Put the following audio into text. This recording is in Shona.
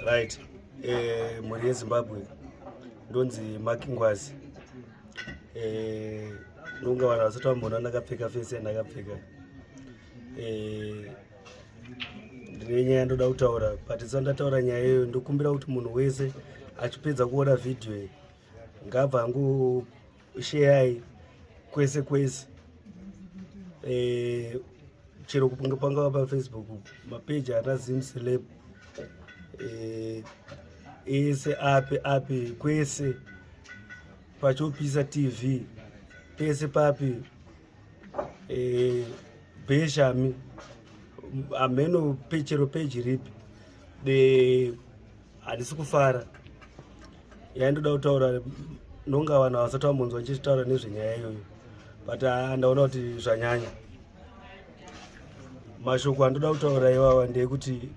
Right. Mhuri yeZimbabwe ndonzi Makingwazi. Nunga vanhu vasati vambona ndakapfeka fesi yandakapfeka. Ndine nyaya ndoda kutaura, but isati ndataura nyaya iyoyo ndokumbira kuti munhu wese achipedza kuona vhidhiyo iyi ngabva angosheyayi kwese kwese, chero pangava paFacebook, mapeji ana Zim Celeb, ese api kwese, pachopisa TV pese papi, Beshami ameno chero peji ripi handisi kufara. Yaindoda kutaura nonga vanhu havasati vambonzwa ndichitaura nezvenyaya iyoyo, but ndaona kuti zvanyanya. Mashoko andoda kutaura iwawa ndeyekuti